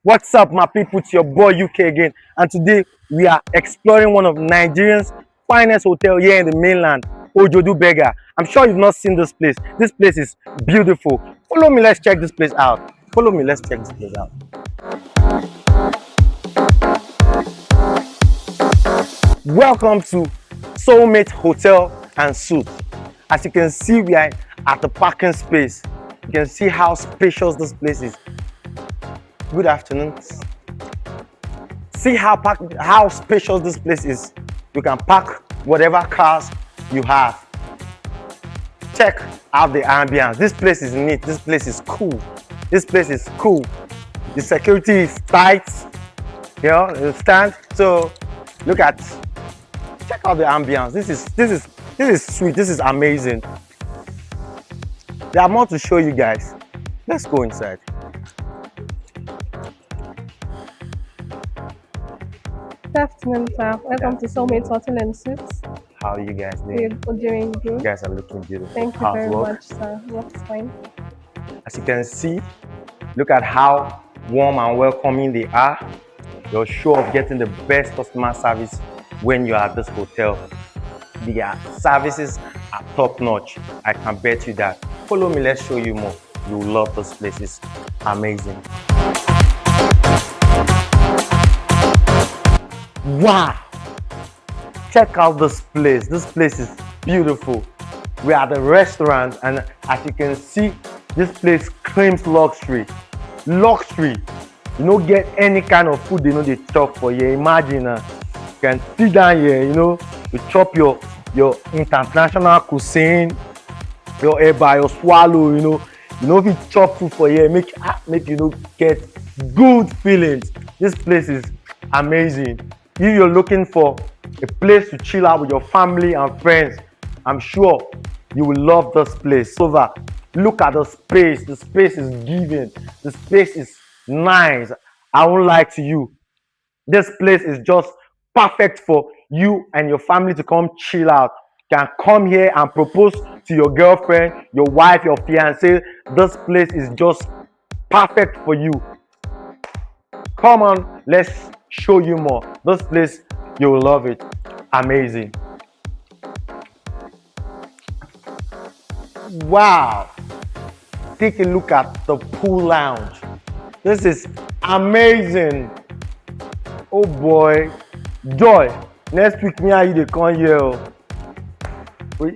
What's up, my people? It's your boy UK again, and today we are exploring one of Nigeria's finest hotel here in the mainland, Ojodu Bega. I'm sure you've not seen this place. This place is beautiful. Follow me, let's check this place out. Follow me, let's check this place out. Welcome to Soulmate Hotel and Suites. As you can see, we are at the parking space. You can see how spacious this place is. Good afternoon. See how spacious this place is. You can park whatever cars you have. Check out the ambience. This place is neat. This place is cool. This place is cool. The security is tight. You know, you stand. So check out the ambience. This is sweet. This is amazing. There are more to show you guys. Let's go inside. Good afternoon, sir. Welcome to Soulmate Hotel and Suites. How are you guys doing? We're doing good. You guys are looking beautiful. Thank you How's very work? much, sir. Work's fine. As you can see, look at how warm and welcoming they are. You're sure of getting the best customer service when you're at this hotel. Their services are top notch. I can bet you that. Follow me, let's show you more. You'll love this place. It's amazing. Wow! Check out this place. This place is beautiful. We are at the restaurant, and as you can see, this place claims luxury. Luxury. You don't get any kind of food they know they chop for you. Imagine you can sit down here, you know, to chop your international cuisine, your eba, your swallow, you know if you chop food for you, make you know get good feelings. This place is amazing. If you're looking for a place to chill out with your family and friends, I'm sure you will love this place. Look at the space. The space is giving. The space is nice. I won't lie to you. This place is just perfect for you and your family to come chill out. You can come here and propose to your girlfriend, your wife, your fiancé. This place is just perfect for you. Come on, let's show you more. This place, you will love it. Amazing. Wow. Take a look at the pool lounge. This is amazing. Oh boy. Joy, next week me and you dey come here.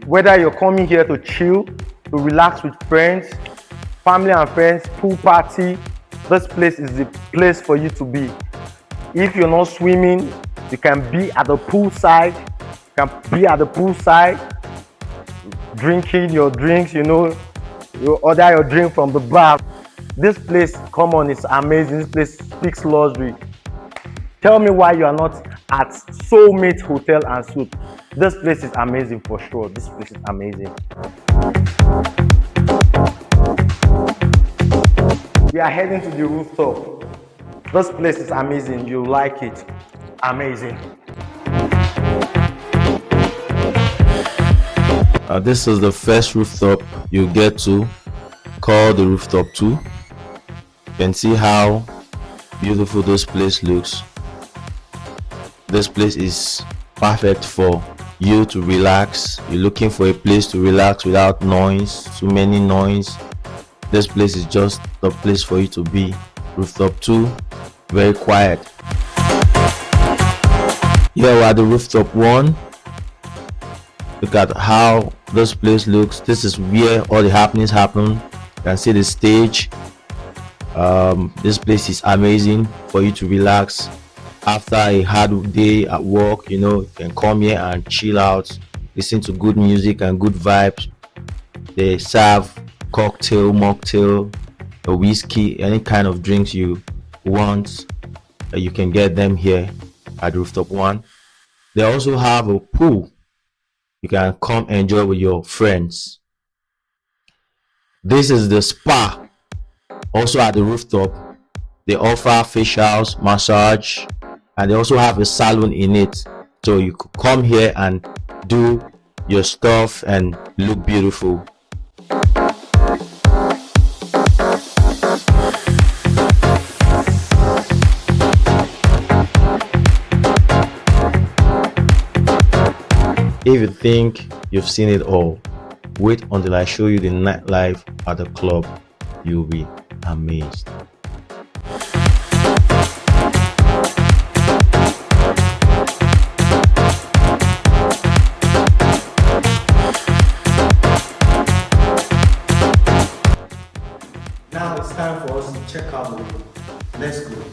Whether you're coming here to chill, to relax with friends, family and friends, pool party, this place is the place for you to be. If you're not swimming, you can be at the pool side. Drinking your drinks, you know, you order your drink from the bar. This place, come on, it's amazing. This place speaks luxury. Tell me why you are not at Soulmate Hotel and Suites. This place is amazing for sure. This place is amazing. We are heading to the rooftop. This place is amazing. You'll like it. Amazing. This is the first rooftop you get to, called the rooftop 2. You can see how beautiful this place looks. This place is perfect for you to relax. You're looking for a place to relax without noise, too many noise. This place is just the place for you to be. Rooftop 2, very quiet. Here we are at the rooftop 1. Look at how this place looks. This is where all the happenings happen. You can see the stage. This place is amazing for you to relax after a hard day at work. You know, you can come here and chill out, listen to good music and good vibes. They serve cocktail, mocktail, a whiskey, any kind of drinks you want. You can get them here at rooftop 1. They also have a pool you can come enjoy with your friends. This is the spa, also at the rooftop. They offer facials, massage, and they also have a salon in it, so you could come here and do your stuff and look beautiful. If you think you've seen it all, wait until I show you the nightlife at the club. You'll be amazed. Now it's time for us to check out the room. Let's go.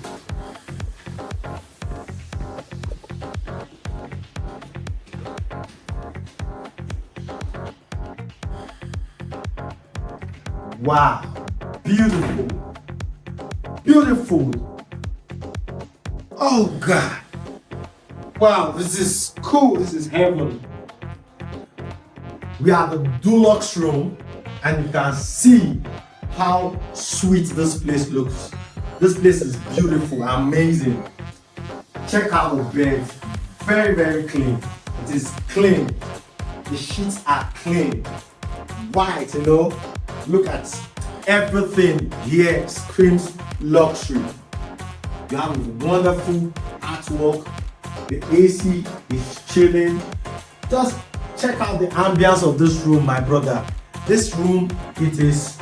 Wow, beautiful, beautiful. Oh God, wow, this is cool. This is heaven. We are the deluxe room, and you can see how sweet this place looks. This place is beautiful, amazing. Check out the bed, very, very clean. It is clean. The sheets are clean, white, you know. Look at everything here screams luxury. You have wonderful artwork. The AC is chilling. Just check out the ambience of this room, my brother. This room, it is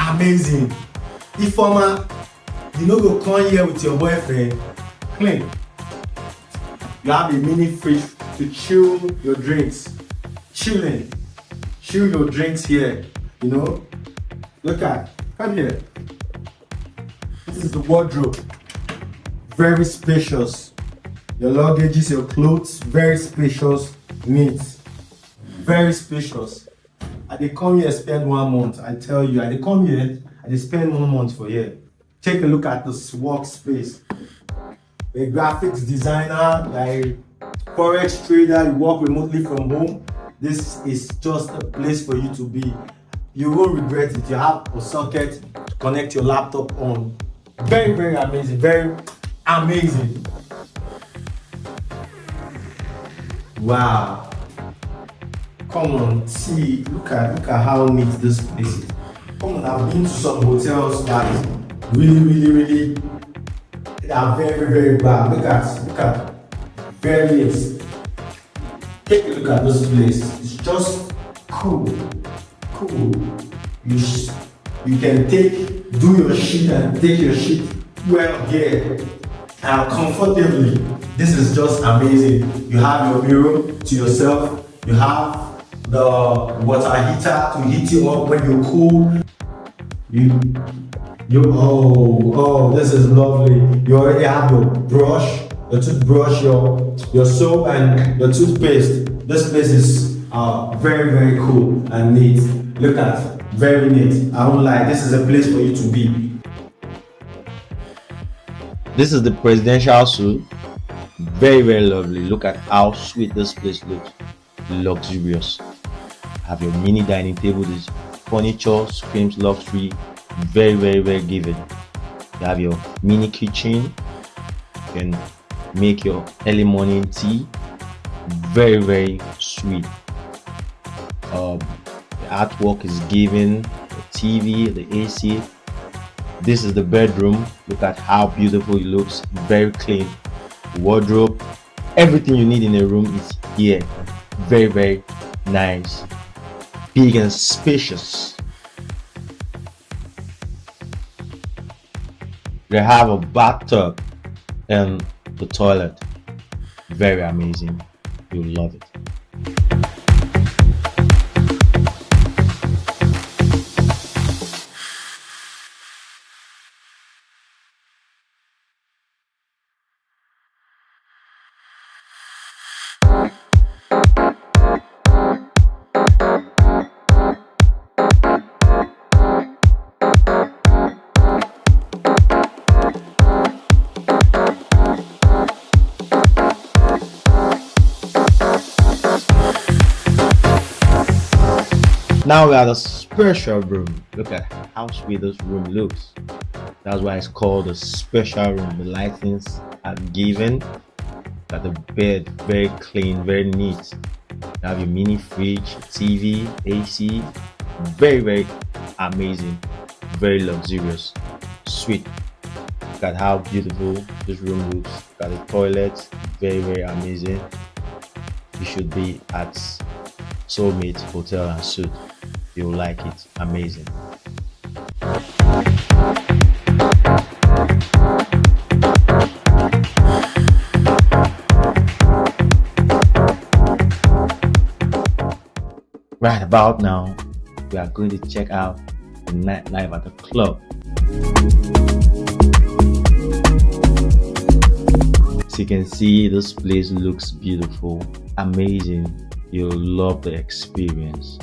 amazing. If you know go come here with your boyfriend, clean. You have a mini fridge to chill your drinks. Chill your drinks here. You know, come here. This is the wardrobe. Very spacious. Your luggages, your clothes, very spacious, neat. Very spacious. I dey come here spend 1 month. I tell you, I dey come here, I dey spend 1 month for here. Take a look at this workspace. A graphics designer, like forex trader, you work remotely from home. This is just a place for you to be. You won't regret it. You have a socket to connect your laptop on. Very, very amazing. Very amazing. Wow. Come on, see. Look at how neat this place is. Come on, I've been to some hotels that really they are very, very bad. Look at very neat. Take a look at this place. It's just cool. You can do your shit and take your shit well here and comfortably. This is just amazing. You have your mirror to yourself. You have the water heater to heat you up when you're cool. This is lovely. You already have your brush, your toothbrush, your soap and your toothpaste. This place is very, very cool and neat. Look at, very neat. I won't lie, this is a place for you to be. This is the presidential suite. Very, very lovely. Look at how sweet this place looks. Luxurious. Have your mini dining table. This furniture screams luxury. Very, very, very giving. You have your mini kitchen. You can make your early morning tea. Very, very sweet. The artwork is giving. The TV, the AC. This is the bedroom. Look at how beautiful it looks. Very clean. Wardrobe. Everything you need in a room is here. Very, very nice. Big and spacious. They have a bathtub and the toilet. Very amazing. You'll love it. Now we are the special room. Look at how sweet this room looks. That's why it's called a special room. The lightings are given. Got the bed very clean, very neat. You have your mini fridge, TV, AC. Very, very amazing. Very luxurious. Sweet. Look at how beautiful this room looks. Got the toilet. Very, very amazing. you should be at Soulmate Hotel and Suites. You'll like it. Amazing. Right about now, we are going to check out the nightlife at the club. As you can see, this place looks beautiful, amazing. You'll love the experience.